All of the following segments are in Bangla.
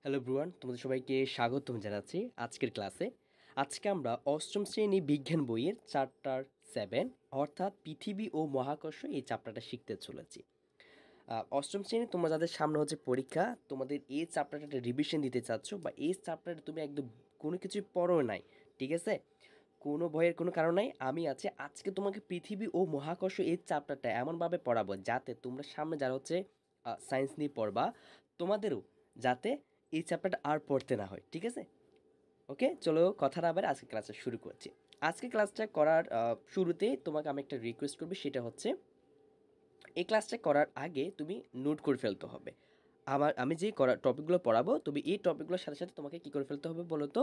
হ্যালো ব্রুয়ান, তোমাদের সবাইকে স্বাগতম জানাচ্ছি আজকের ক্লাসে। আজকে আমরা অষ্টম শ্রেণী বিজ্ঞান বইয়ের চ্যাপ্টার 7 অর্থাৎ পৃথিবী ও মহাকর্ষ এই চ্যাপ্টারটা শিখতে চলেছি। অষ্টম শ্রেণী তোমরা যাদের সামনে হচ্ছে পরীক্ষা, তোমাদের এই চ্যাপ্টারটা রিভিশন দিতে চাচ্ছ বা এই চ্যাপ্টারে তুমি একদম কোনো কিছুই পড়ো নাই, ঠিক আছে? কোনো ভয়ের কোনো কারণ নাই, আমি আছি। আজকে তোমাকে পৃথিবী ও মহাকর্ষ এই চ্যাপ্টারটা এমনভাবে পড়াবো যাতে তোমরা সামনে যারা হচ্ছে সায়েন্স নিয়ে পড়বা, তোমাদেরও যাতে এই চ্যাপ্টারটা আর পড়তে না হয়, ঠিক আছে? ওকে, চলো কথা না আবার আজকে ক্লাসটা শুরু করছি। আজকে ক্লাসটা করার শুরুতেই তোমাকে আমি একটা রিকোয়েস্ট করবো, সেটা হচ্ছে এই ক্লাসটা করার আগে তুমি নোট করে ফেলতে হবে। আমি যে টপিকগুলো পড়াবো, তুমি এই টপিকগুলোর সাথে সাথে তোমাকে কী করে ফেলতে হবে বলো তো?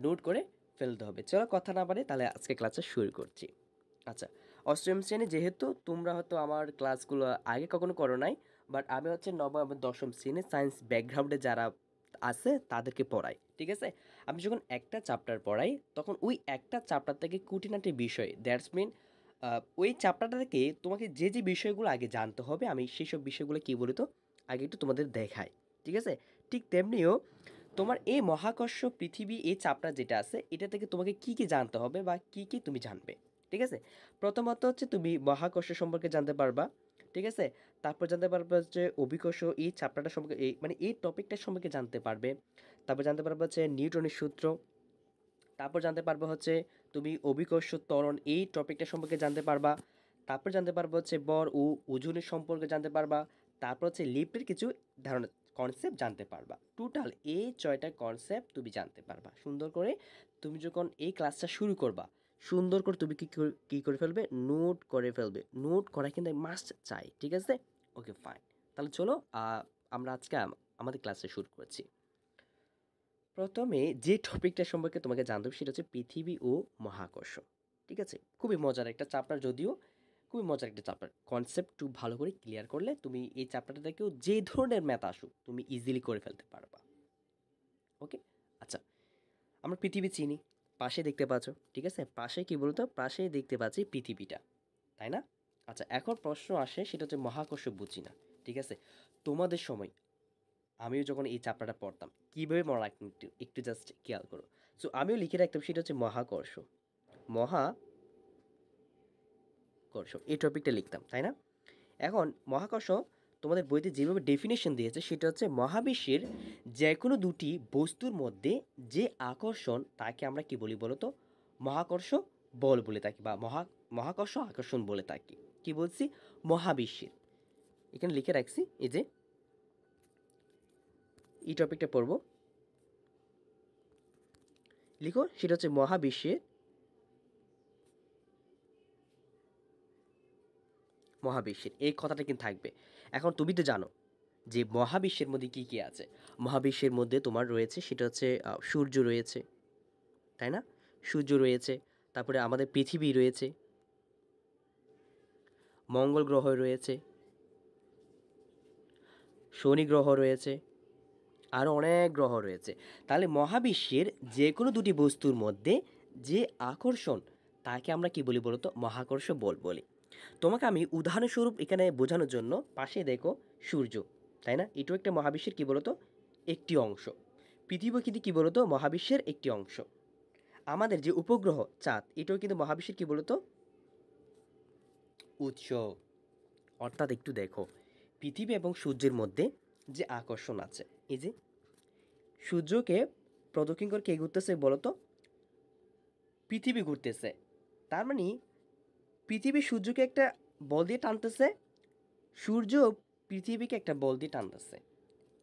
নোট করে ফেলতে হবে। চলো কথা না বাড়ে তাহলে আজকে ক্লাসটা শুরু করছি। আচ্ছা, অষ্টম শ্রেণী যেহেতু তোমরা হয়তো আমার ক্লাসগুলো আগে কখনো করো নাই, বাট আমি হচ্ছে নবম এবং দশম শ্রেণী সায়েন্স ব্যাকগ্রাউন্ডে যারা আছে তাদেরকে পড়াই, ঠিক আছে? আমি যখন একটা চ্যাপ্টার পড়াই তখন ওই একটা চ্যাপ্টার থেকে খুঁটিনাটি বিষয়, দ্যাটস মিন ওই চ্যাপ্টারটা থেকে তোমাকে যে যে বিষয়গুলো আগে জানতে হবে, আমি সেই সব বিষয়গুলো কী বলি তো আগে একটু তোমাদের দেখাই, ঠিক আছে? ঠিক তেমনিও তোমার এই মহাকর্ষ পৃথিবী এই চ্যাপ্টার যেটা আছে এটা থেকে তোমাকে কী কী জানতে হবে বা কী কী তুমি জানবে, ঠিক আছে? প্রথমত হচ্ছে তুমি মহাকর্ষ সম্পর্কে জানতে পারবা, ঠিক আছে? তারপর জানতে পারবে হচ্ছে অভিকর্ষ, এই চ্যাপ্টারটা সম্পর্কে এই টপিকটা সম্পর্কে জানতে পারবে। তারপর জানতে পারবে হচ্ছে নিউটনের সূত্র। তারপর জানতে পারবে হচ্ছে তুমি অভিকর্ষ ত্বরণ এই টপিকটা সম্পর্কে জানতে পারবা। তারপর জানতে পারবে হচ্ছে বর ও ওজনের সম্পর্কে জানতে পারবা। তারপর হচ্ছে লিফটের কিছু ধারণা কনসেপ্ট জানতে পারবা। টোটাল এই 6টা কনসেপ্ট তুমি জানতে পারবা সুন্দর করে। তুমি যখন এই ক্লাসটা শুরু করবা, সুন্দর করে তুমি কী করে ফেলবে? নোট করে ফেলবে। নোট করা কিন্তু মাস্ট চাই, ঠিক আছে? ওকে, ফাইন। তাহলে চলো আমরা আজকে আমাদের ক্লাসটা শুরু করছি। প্রথমে যে টপিকটা সম্পর্কে তোমাকে জানতে হবে সেটা হচ্ছে পৃথিবী ও মহাকর্ষ, ঠিক আছে? খুবই মজার একটা চ্যাপ্টার, যদিও খুবই মজার একটা চ্যাপ্টার। কনসেপ্ট একটু ভালো করে ক্লিয়ার করলে তুমি এই চ্যাপ্টারটা থেকেও যে ধরনের ম্যাথ আসুক তুমি ইজিলি করে ফেলতে পারবা। ওকে, আচ্ছা, আমরা পৃথিবী চিনি, পাশে দেখতে পাচ্ছ, ঠিক আছে? পাশে কি বলতো, পাশে দেখতে পাচ্ছি পৃথিবীটা, তাই না? আচ্ছা, এখন প্রশ্ন আসে সেটা হচ্ছে মহাকর্ষ বুঝি না, ঠিক আছে? তোমাদের সময় আমিও যখন এই চ্যাপ্টারটা পড়তাম কীভাবে মনে রাখতাম একটু একটু জাস্ট খেয়াল করো। সো আমিও লিখে রাখতাম সেটা হচ্ছে মহাকর্ষ। মহাকর্ষ এই টপিকটা লিখতাম, তাই না? এখন মহাকর্ষ তোমাদের বইতে যেভাবে ডেফিনেশন দিয়েছে সেটা হচ্ছে মহাবিশ্বের যে কোনো দুটি বস্তুর মধ্যে যে আকর্ষণ তাকে আমরা কি বলি বলো তো? মহাকর্ষ বল বলে থাকি বা মহাকর্ষ আকর্ষণ বলে থাকি। কি বলছি? মহাবিশ্বের। এখানে লিখে রাখছি, এই যে এই টপিকটা পড়বো, লিখো সেটা হচ্ছে মহাবিশ্বের এই কথাটা কিন্তু থাকবে। এখন তুমি তো জানো যে মহাবিশ্বের মধ্যে কী কী আছে। মহাবিশ্বের মধ্যে তোমার রয়েছে সেটা হচ্ছে সূর্য রয়েছে, তাই না? সূর্য রয়েছে, তারপরে আমাদের পৃথিবী রয়েছে, মঙ্গল গ্রহ রয়েছে, শনি গ্রহ রয়েছে, আরও অনেক গ্রহ রয়েছে। তাহলে মহাবিশ্বের যে কোনো দুটি বস্তুর মধ্যে যে আকর্ষণ তাকে আমরা কি বলি বলতো? মহাকর্ষ বল বলি। তোমাকে আমি উদাহরণস্বরূপ এখানে বোঝানোর জন্য পাশে দেখো সূর্য, তাই না? এটাও একটা মহাবিশ্বের কি বলতো? একটি অংশ। পৃথিবী কিন্তু কি বলতো? মহাবিশ্বের একটি অংশ। আমাদের যে উপগ্রহ চাঁদ, এটাও কিন্তু মহাবিশ্বের কি বলতো? উৎস। অর্থাৎ একটু দেখো পৃথিবী এবং সূর্যের মধ্যে যে আকর্ষণ আছে, এই যে সূর্যকে প্রদক্ষিণ করে কে ঘুরতেছে বলতো? পৃথিবী ঘুরতেছে। তার মানে পৃথিবী সূর্যকে একটা বল দিয়ে টানতেছে, সূর্য পৃথিবীকে একটা বল দিয়ে টানতেছে।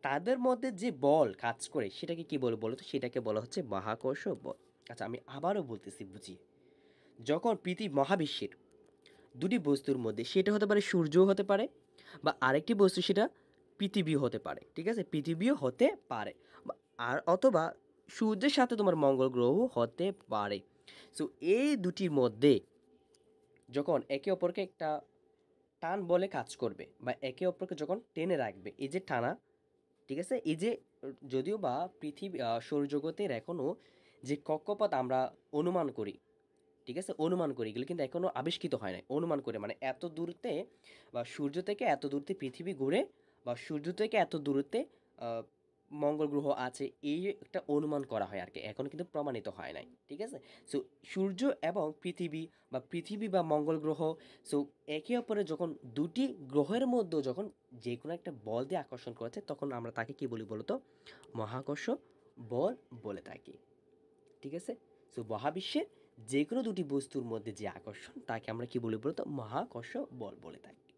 তাদের মধ্যে যে বল কাজ করে সেটাকে কি বলে বলো তো? সেটাকে বলা হচ্ছে মহাকর্ষ বল। আচ্ছা, আমি আবারও বলতেছি বুঝিয়ে। যখন মহাবিশ্বের দুটি বস্তুর মধ্যে, সেটা হতে পারে সূর্যও হতে পারে বা আরেকটি বস্তু সেটা পৃথিবীও হতে পারে, ঠিক আছে? পৃথিবীও হতে পারে আর অথবা সূর্যের সাথে তোমার মঙ্গল গ্রহ হতে পারে। সো এই দুটির মধ্যে যখন একে অপরকে একটা টান বলে কাজ করবে বা একে অপরকে যখন টেনে রাখবে, এই যে টানা, ঠিক আছে? এই যে যদিও বা পৃথিবী সৌরজগতের এখনও যে কক্ষপথ আমরা অনুমান করি, ঠিক আছে? অনুমান করি, এগুলো কিন্তু এখনও আবিষ্কৃত হয় নাই। অনুমান করে মানে এত দূরত্বে বা সূর্য থেকে এত দূরত্বে পৃথিবী ঘুরে বা সূর্য থেকে এত দূরত্বে মঙ্গল গ্রহ আছে, এই একটা অনুমান করা হয় আর কি, এখন কিন্তু প্রমাণিত হয় নাই, ঠিক আছে। সো সূর্য এবং পৃথিবী বা পৃথিবী বা মঙ্গল গ্রহ, সো একে অপরের যখন দুটি গ্রহের মধ্যে যখন যে কোনো একটা বল দিয়ে আকর্ষণ করেছে, তখন আমরা তাকে কি বলি বলতো? মহাকর্ষ বল বলে থাকি, ঠিক আছে। সো মহাবিশ্বের যে কোনো দুটি বস্তুর মধ্যে যে আকর্ষণ, তাকে আমরা কি বলি বলতো? মহাকর্ষ বল বলে থাকি,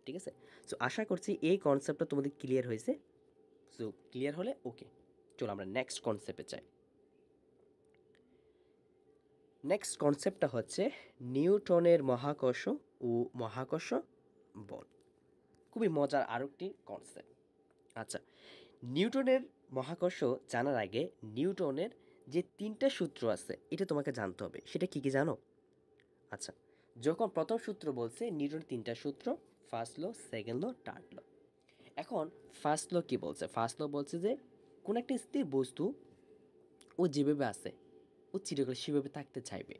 ঠিক আছে। সো আশা করছি এই কনসেপ্টটা তোমাদের ক্লিয়ার হয়েছে। সো ক্লিয়ার হলে ওকে, চলো আমরা নেক্সট কনসেপ্টে যাই। নেক্সট কনসেপ্টটা হচ্ছে নিউটনের মহাকর্ষ ও মহাকর্ষ বল। খুবই মজার আরও একটি কনসেপ্ট। আচ্ছা, নিউটনের মহাকর্ষ জানার আগে নিউটনের যে তিনটা সূত্র আছে এটা তোমাকে জানতে হবে। সেটা কি কি জানো? আচ্ছা, যখন প্রথম সূত্র বলছে নিউটনের তিনটা সূত্র, first law, second law, third law. এখন ফার্স্ট ল কি বলছে? ফার্স্ট ল বলছে যে কোন একটা স্থির বস্তু ও যেভাবে আছে ও চিরকাল সেভাবে থাকতে চাইবে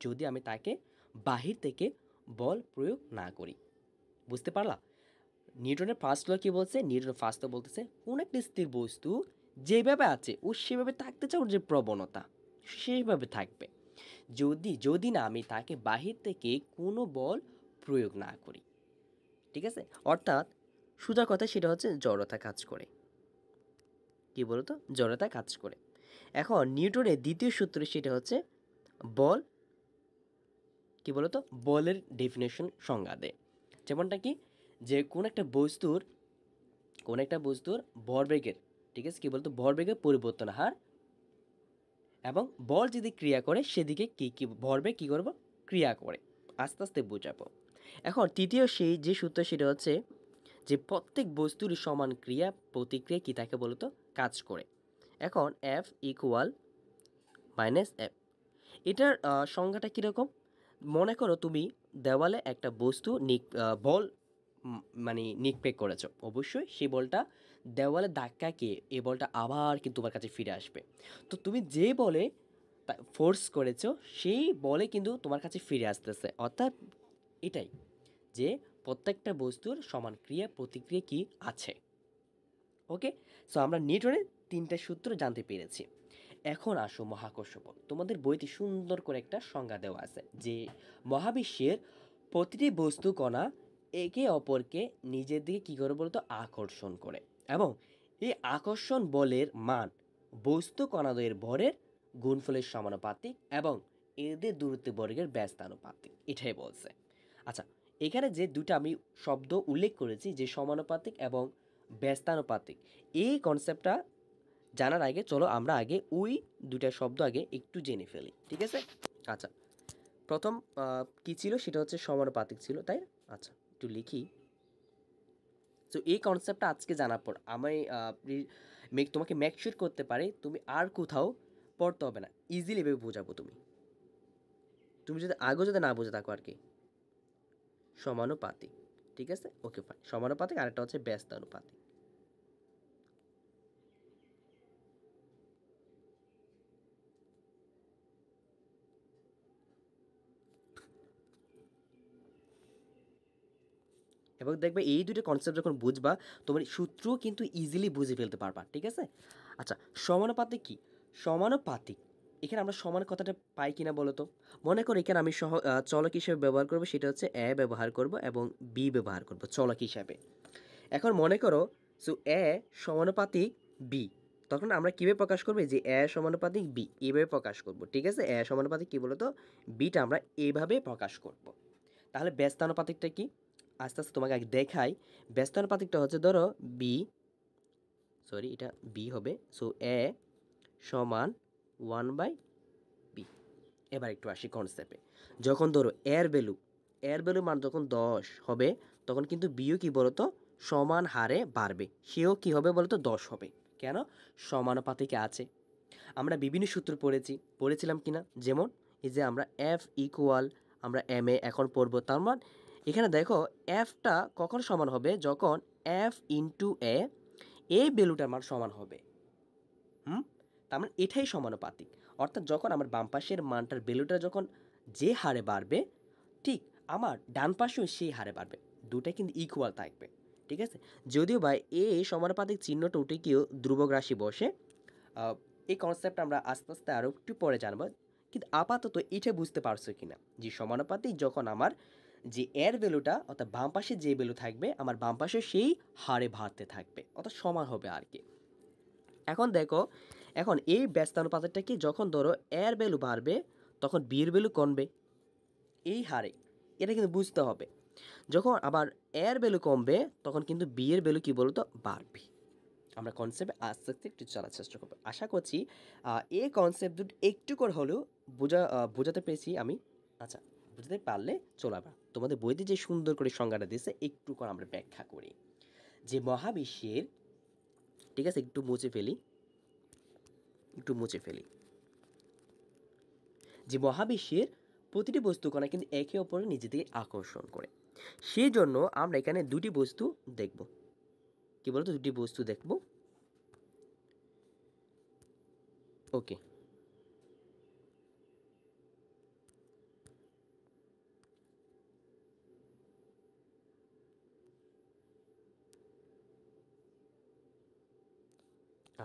যদি আমি তাকে বাহির থেকে বল প্রয়োগ না করি। বুঝতে পারলা? নিউটনের ফার্স্ট ল কি বলছে? নিউটনের ফার্স্ট ল বলতেছে কোন একটা স্থির বস্তু যেভাবে আছে ও সেভাবে থাকতে চাও, যে প্রবণতা সেইভাবে থাকবে যদি যদি না আমি তাকে বাহির থেকে কোনো বল প্রয়োগ না করি, ঠিক আছে। অর্থাৎ সোজা কথা সেটা হচ্ছে জড়তা কাজ করে। কি বলতো? জড়তা কাজ করে। এখন নিউটনের দ্বিতীয় সূত্র সেটা হচ্ছে বল, কি বলতো? বলের ডেফিনেশন সংজ্ঞা দেয়। যেমনটা কি, যে কোন একটা বস্তুর ভরবেগের, ঠিক আছে, কি বলতো? ভরবেগের পরিবর্তন হার এবং বল যদি ক্রিয়া করে সেদিকে কি কি ভরবেগ কি করব? ক্রিয়া করে। আস্তে আস্তে বোঝাবো। এখন তৃতীয় সেই যে সূত্র সেটা হচ্ছে যে প্রত্যেক বস্তুর সমান ক্রিয়া প্রতিক্রিয়া কি তাকে বলতো? কাজ করে। এখন এফ ইকুয়াল মাইনাস এফ, এটার সংজ্ঞাটা কীরকম? মনে করো তুমি দেওয়ালে একটা বস্তু বল মানে নিক্ষেপ করেছো, অবশ্যই সেই বলটা দেওয়ালে ধাক্কা খেয়ে এই বলটা আবার কিন্তু তোমার কাছে ফিরে আসবে। তো তুমি যে বলে ফোর্স করেছো সেই বলে কিন্তু তোমার কাছে ফিরে আসতেছে। অর্থাৎ এটাই যে প্রত্যেকটা বস্তুর সমান ক্রিয়া প্রতিক্রিয়া কি আছে। ওকে, সো আমরা নিউটনের তিনটা সূত্র জানতে পেরেছি। এখন আসো মহাকর্ষ বল। তোমাদের বইতে সুন্দর করে একটা সংজ্ঞা দেওয়া আছে যে মহাবিশ্বের প্রতিটি বস্তু কণা একে অপরকে নিজের দিকে কী করে বলতো? আকর্ষণ করে। এবং এই আকর্ষণ বলের মান বস্তু কণাদের ভরের গুণফলের সমানুপাতিক এবং এদের দূরত্ব বর্গের ব্যস্তানুপাতিক, এটাই বলছে। আচ্ছা, এখানে যে দুটো আমি শব্দ উল্লেখ করেছি, যে সমানুপাতিক এবং ব্যস্তানুপাতিক, এই কনসেপ্টটা জানার আগে চলো আমরা আগে ওই দুটা শব্দ আগে একটু জেনে ফেলি, ঠিক আছে। আচ্ছা, প্রথম কি ছিল? সেটা হচ্ছে সমানুপাতিক ছিল, তাই না? আচ্ছা, একটু লিখি। তো এই কনসেপ্টটা আজকে জানার পর আমি তোমাকে মেকশিওর করতে পারি তুমি আর কোথাও পড়তে হবে না, ইজিলি এভাবে বোঝাবো। তুমি যদি আগেও যদি না বুঝে থাকো আর কি। সমানুপাতিক, ঠিক আছে, ওকে ফাইন। সমানুপাতিক, আরেকটা হচ্ছে ব্যস্তানুপাতিক। এবং দেখবে এই দুটো কনসেপ্ট যখন বুঝবা তোমার সূত্রও কিন্তু ইজিলি বুঝে ফেলতে পারবা, ঠিক আছে। আচ্ছা, সমানুপাতিক কি? সমানুপাতিক, এখানে আমরা সমান কথাটা পাই কিনা বলো তো? মনে করো এখানে আমি চলক হিসেবে ব্যবহার করব, সেটা হচ্ছে এ ব্যবহার করব এবং বি ব্যবহার করব চলক হিসাবে। এখন মনে করো সো এ সমানুপাতিক বি, তখন আমরা কীভাবে প্রকাশ করবো? যে এ সমানুপাতিক বি এভাবে প্রকাশ করব, ঠিক আছে। এ সমানুপাতিক কী বলো তো? বিটা আমরা এইভাবে প্রকাশ করব। তাহলে ব্যস্তানুপাতিকটা কি? আস্তে আস্তে তোমাকে আগে দেখাই। ব্যস্তানুপাতিকটা হচ্ছে ধরো বি, সরি এটা বি হবে। সো এ সমান 1/b। এবার একটু আসি কনসেপ্টে। যখন ধরো এর ভ্যালু মান যখন 10 হবে, তখন কিন্তু বিও কি বলতো? সমান হারে বাড়বে, সেও কি হবে বলতো? 10 হবে। কেন? সমানুপাতিকে আছে। আমরা বিভিন্ন সূত্র পড়েছিলাম কিনা? যেমন এই যে আমরা এফ ইকুয়াল, আমরা এম এ এখন পড়বো। তার মানে এখানে দেখো এফটা কখন সমান হবে? যখন এফ ইন্টু এ ভ্যালুটার মান সমান হবে। তার মানে এটাই সমানুপাতিক। অর্থাৎ যখন আমার বাম পাশের মানটার ভ্যালুটা যখন যে হারে বাড়বে, ঠিক আমার ডান পাশেও সেই হারে বাড়বে। দুটাই কিন্তু ইকুয়াল থাকবে, ঠিক আছে? যদিও বা এই সমানুপাতিক চিহ্নটা উঠে গিয়েও ধ্রুবক রাশি বসে। এই কনসেপ্ট আমরা আস্তে আস্তে আরও একটু পরে জানবো। কিন্তু আপাতত এটা বুঝতে পারছো কিনা যে সমানুপাতিক যখন আমার যে এর ভ্যালুটা অর্থাৎ বাম পাশে যে ভ্যালু থাকবে আমার বাম পাশে সেই হারে বাড়তে থাকবে অর্থাৎ সমান হবে আর কি। এখন দেখো, এখন এই ব্যস্তানুপাতটা কি যখন ধরো এর ভ্যালু বাড়বে তখন বির ভ্যালু কমবে এই হারে, এটা কিন্তু বুঝতে হবে। যখন আবার এর ভ্যালু কমবে তখন কিন্তু বি এর ভ্যালু কী বলতো বাড়বে। আমরা কনসেপ্ট আস্তে আস্তে একটু জানার চেষ্টা করবো। আশা করছি এই কনসেপ্ট দুটো একটু করে হলেও বোঝাতে পেরেছি আমি। আচ্ছা, বুঝতে পারলে চলো আবার তোমাদের বইতে যে সুন্দর করে সংজ্ঞাটা দিয়েছে একটু করে আমরা ব্যাখ্যা করি। যে মহাবিশ্বের, ঠিক আছে, একটু মুছে ফেলি, যে মহাবিশ্বের প্রতিটি বস্তু কণা কিন্তু একে অপরের নিজেদেরকে আকর্ষণ করে। সেই জন্য আমরা এখানে দুটি বস্তু দেখব। কি বলতো, দুটি বস্তু দেখব। ওকে,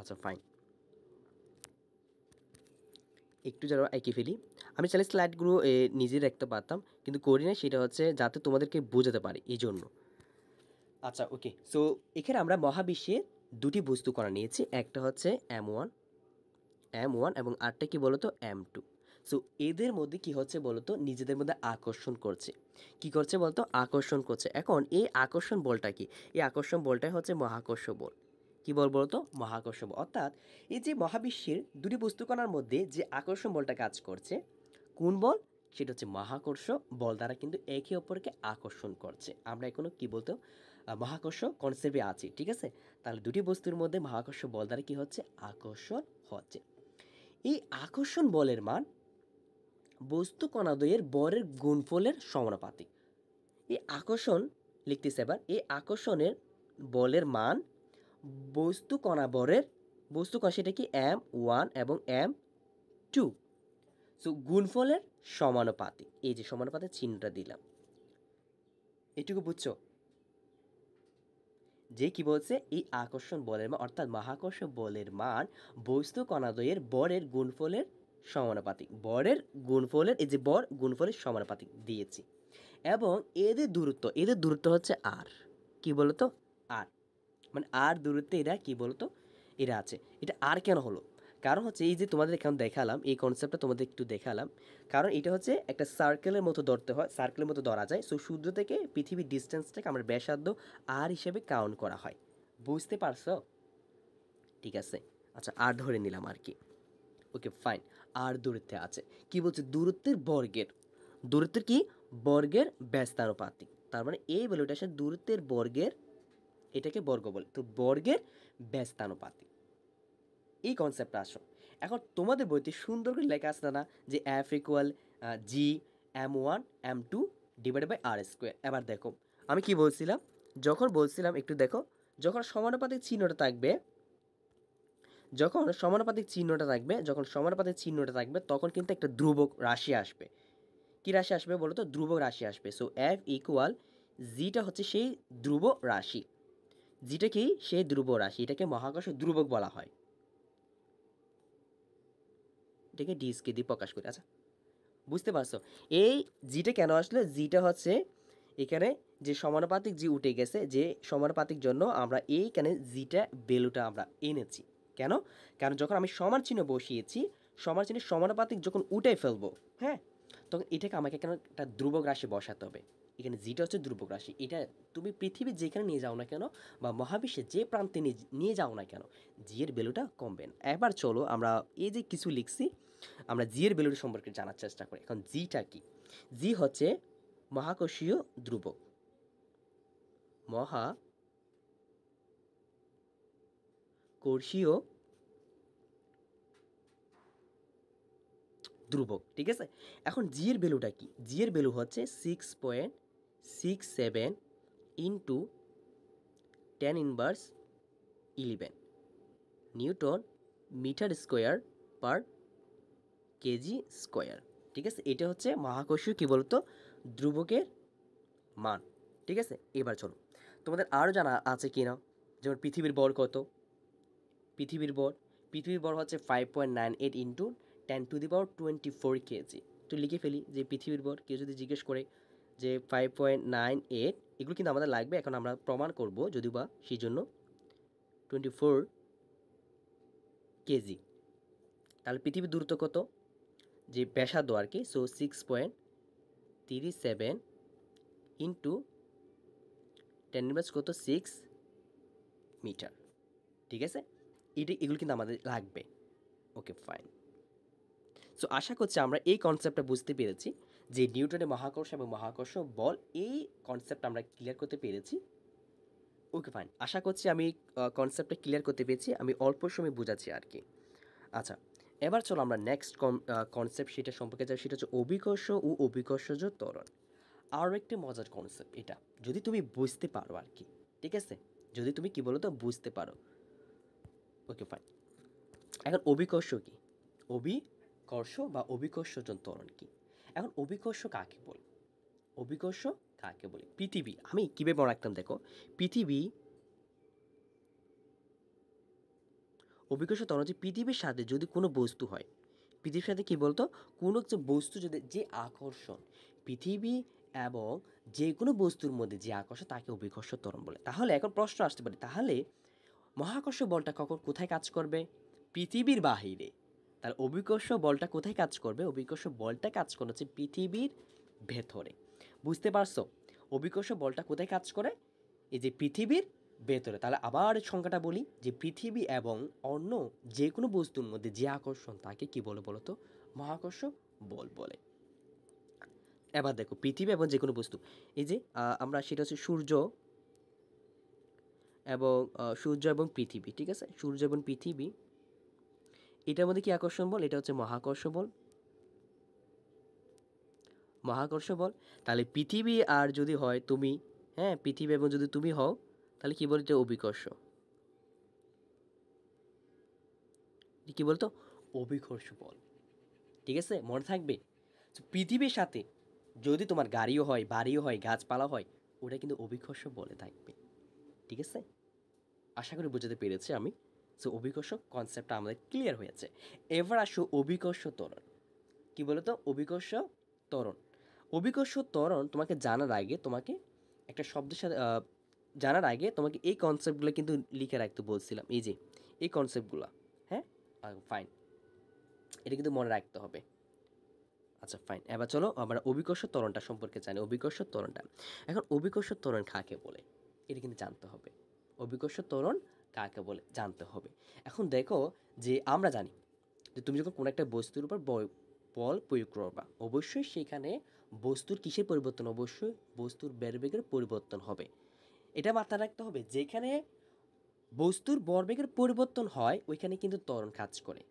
আচ্ছা ফাইন, একটু যেন এঁকে ফেলি। আমি চাইলে স্লাইডগুলো নিজে রাখতে পারতাম কিন্তু করি না, সেটা হচ্ছে যাতে তোমাদেরকে বোঝাতে পারি এই জন্য। আচ্ছা ওকে, সো এখানে আমরা মহাবিশ্বের দুটি বস্তু কণা নিয়েছি, একটা হচ্ছে M1 এবং আরটা কি বলতো M2। সো এদের মধ্যে কি হচ্ছে বলতো নিজেদের মধ্যে আকর্ষণ করছে। কি করছে বলতো আকর্ষণ করছে। এখন এই আকর্ষণ বলটা কি? এই আকর্ষণ বলটাই হচ্ছে মহাকর্ষ বল। কি বল বলতো মহাকর্ষ বল। অর্থাৎ এই যে মহাবিশ্বের দুটি বস্তুকণার মধ্যে যে আকর্ষণ বলটা কাজ করছে, কোন বল? সেটা হচ্ছে মহাকর্ষ বল দ্বারা কিন্তু একে অপরকে আকর্ষণ করছে। আমরা এখনো কি বলতো মহাকর্ষ কনসেপ্টে আছি, ঠিক আছে? তাহলে দুটি বস্তুর মধ্যে মহাকর্ষ বল দ্বারা কি হচ্ছে আকর্ষণ হচ্ছে। এই আকর্ষণ বলের মান বস্তু কণাদ্বয়ের বরের গুণফলের সমানুপাতিক। এই আকর্ষণ লিখতেছে এবার, এই আকর্ষণের বলের মান বস্তু কণা সেটা কি M1 এবং M2, সো গুণফলের সমানুপাতিক। এই যে সমানুপাতের চিহ্নটা দিলাম, এটুকু বুঝছো? যে কি বলছে এই আকর্ষণ বলের মান অর্থাৎ মহাকর্ষ বলের মান বস্তু কণাদ্বয়ের বরের গুণফলের সমানুপাতিক। বরের গুণফলের, এই যে বর গুণফলের সমানুপাতিক দিয়েছি। এবং এদের দূরত্ব হচ্ছে আর। কি বলতো আর, মানে আর দূরত্বে এরা কি বলতো এরা আছে। এটা আর কেন হলো? কারণ হচ্ছে এই যে তোমাদের এখন দেখালাম এই কনসেপ্টটা তোমাদের একটু দেখালাম, কারণ এটা হচ্ছে একটা সার্কেলের মতো ধরতে হয়, সার্কেলের মতো ধরা যায়। সো সূর্য থেকে পৃথিবীর ডিস্টেন্সটাকে আমরা ব্যাসার্ধ আর হিসেবে কাউন্ট করা হয়। বুঝতে পারছো? ঠিক আছে, আচ্ছা আর ধরে নিলাম আর কি। ওকে ফাইন, আর দূরত্বে আছে। কি বলছে দূরত্বের কি বর্গের ব্যস্তানুপাতিক। তার মানে এই ভ্যালুটা আসলে দূরত্বের বর্গের, এটাকে বর্গ বলে, তো বর্গের ব্যস্তানুপাতিক। এই কনসেপ্টটা আসো। এখন তোমাদের বইতে সুন্দর করে লেখা আছে না যে F equal G M1 M2 divided by R square. এবার দেখো আমি কি বলছিলাম, যখন বলছিলাম একটু দেখো, যখন সমানুপাতিক চিহ্নটা থাকবে, তখন কিন্তু একটা ধ্রুবক রাশি আসবে। কি রাশি আসবে বলো তো? ধ্রুবক রাশি আসবে। সো F ইকুয়াল জিটা হচ্ছে সেই ধ্রুব রাশি। জিটা কি সেই ধ্রুব রাশি, এটাকে মহাকর্ষ ধ্রুবক বলা হয়। এটাকে ডিস্কে দিয়ে প্রকাশ করি। আচ্ছা বুঝতে পারছো এই জিটা কেন আসলে? জিটা হচ্ছে এখানে যে সমানুপাতিক জি উঠে গেছে, যে সমানুপাতিক জন্য আমরা এইখানে জিটা ভ্যালুটা আমরা এনেছি। কেন? কারণ যখন আমি সমান চিহ্ন বসিয়েছি, সমান চিহ্নের সমানুপাতিক যখন উঠে ফেলবো, হ্যাঁ, তখন এটাকে আমাকে এখানে একটা ধ্রুবক রাশি বসাতে হবে। এখানে জিটা হচ্ছে ধ্রুবক রাশি। এটা তুমি পৃথিবীর যেখানে নিয়ে যাও না কেন বা মহাবিশ্বের যে প্রান্তে নিয়ে যাও না কেন, জি এর ভ্যালুটা কমবে না। এবার চলো আমরা এই যে কিছু লিখছি, আমরা জি এর ভ্যালুটা সম্পর্কে জানার চেষ্টা করি। এখন জিটা কি? জি হচ্ছে মহাকর্ষীয় ধ্রুবক। মহাকর্ষীয় ধ্রুবক, ঠিক আছে? এখন জি এর ভ্যালুটা কি? জি এর ভ্যালু হচ্ছে 6.67 into 10^11 newton metre square per kg square, ঠিক আছে? এটা হচ্ছে মহাকর্ষীয় কি বলতো ধ্রুবকের মান, ঠিক আছে? এবার চলো তোমাদের আরও জানা আছে কি না? যেমন পৃথিবীর ভর কত? পৃথিবীর ভর পৃথিবীর ভর হচ্ছে 5.98 ইন্টু 10⁻24 কেজি। তো লিখে ফেলি যে পৃথিবীর ভর কেউ যদি জিজ্ঞেস করে যে 5.98, এগুলো কিন্তু আমাদের লাগবে, এখন আমরা প্রমাণ করব যদিও বা সেই জন্য 24 কেজি। তাহলে পৃথিবীর দূরত্ব কত? যে ব্যাসার্ধ আর কি, সো 6.37 ইন্টু 10 কত 6 মিটার। ঠিক আছে, এগুলো কিন্তু আমাদের লাগবে। Okay fine. সো আশা করছি আমরা এই কনসেপ্টটা বুঝতে পেরেছি যে নিউটনের মহাকর্ষ এবং মহাকর্ষ বল, এই কনসেপ্ট আমরা ক্লিয়ার করতে পেরেছি। ওকে ফাইন, আশা করছি আমি কনসেপ্টটা ক্লিয়ার করতে পেরেছি, আমি অল্প সময় বুঝাচ্ছি আর কি। আচ্ছা, এবার চলো আমরা নেক্সট কনসেপ্ট সেটা সম্পর্কে যাই, সেটা হচ্ছে অভিকর্ষ ও অভিকর্ষজ ত্বরণ। আরও একটি মজার কনসেপ্ট এটা, যদি তুমি বুঝতে পারো আর কি। ঠিক আছে, যদি তুমি কি বলো তো বুঝতে পারো। Okay fine. এখন অভিকর্ষ কি? অভিকর্ষ বা অভিকর্ষজ ত্বরণ কি? এখন অভিকর্ষ কাকে বলে? অভিকর্ষ কাকে বলে? পৃথিবী, আমি কীভাবে মনে রাখতাম দেখো, পৃথিবী অভিকর্ষ ত্বরণ হচ্ছে পৃথিবীর সাথে যদি কোনো বস্তু হয়, পৃথিবীর সাথে কী বলতো, কোনো একটা বস্তু যদি, যে আকর্ষণ পৃথিবী এবং যে কোনো বস্তুর মধ্যে যে আকর্ষণ তাকে অভিকর্ষ ত্বরণ বলে। তাহলে এখন প্রশ্ন আসতে পারে, তাহলে মহাকর্ষ বলটা কখন কোথায় কাজ করবে? পৃথিবীর বাহিরে। তাহলে অভিকর্ষ বলটা কোথায় কাজ করবে? অভিকর্ষ বলটা কাজ করে হচ্ছে পৃথিবীর ভেতরে। বুঝতে পারছো? অভিকর্ষ বলটা কোথায় কাজ করে? এই যে পৃথিবীর ভেতরে। তাহলে আবার সংখ্যাটা বলি, যে পৃথিবী এবং অন্য যে কোনো বস্তুর মধ্যে যে আকর্ষণ তাকে কি বলে বলো তো? মহাকর্ষ বল বলে। এবার দেখো পৃথিবী এবং যে কোনো বস্তু, এই যে আমরা সেটা হচ্ছে সূর্য এবং পৃথিবী। ঠিক আছে, সূর্য এবং পৃথিবী, এটার মধ্যে কি আকর্ষণ বল? এটা হচ্ছে মহাকর্ষ বল। মহাকর্ষ বল। তাহলে পৃথিবী আর যদি হয় তুমি, হ্যাঁ পৃথিবী এবং যদি তুমি হও, তাহলে কি বলতো? অভিকর্ষ। কি বলতো? অভিকর্ষ বল। ঠিক আছে, মনে থাকবে। পৃথিবীর সাথে যদি তোমার গাড়িও হয়, বাড়িও হয়, গাছপালা হয়, ওটা কিন্তু অভিকর্ষ বলে থাকবে। ঠিক আছে, আশা করি বুঝাতে পেরেছি আমি। সো অভিকর্ষ কনসেপ্টটা আমাদের ক্লিয়ার হয়েছে। এবার আসো অভিকর্ষ ত্বরণ। কি বলতো? অভিকর্ষ ত্বরণ। অভিকর্ষ ত্বরণ তোমাকে জানার আগে, তোমাকে একটা শব্দের সাথে জানার আগে তোমাকে এই কনসেপ্টগুলো কিন্তু লিখে রাখতে বলছিলাম, এই যে এই কনসেপ্টগুলো। হ্যাঁ ফাইন, এটা কিন্তু মনে রাখতে হবে। আচ্ছা ফাইন, এবার চলো আমরা অভিকর্ষ ত্বরণটা সম্পর্কে জানি। অভিকর্ষ ত্বরণটা, এখন অভিকর্ষ ত্বরণ কাকে বলে এটা কিন্তু জানতে হবে। অভিকর্ষ ত্বরণ কাকে বলে জানতে হবে। এখন দেখো যে আমরা জানি যে তুমি যখন কোনো একটা বস্তুর উপর বল প্রয়োগ করবা, অবশ্যই সেখানে বস্তুর কিসের পরিবর্তন? অবশ্যই বস্তুর বেগের পরিবর্তন হবে। এটা মাথায় রাখতে হবে, যেখানে বস্তুর ভরবেগের পরিবর্তন হয় ওইখানে কিন্তু ত্বরণ কাজ করে।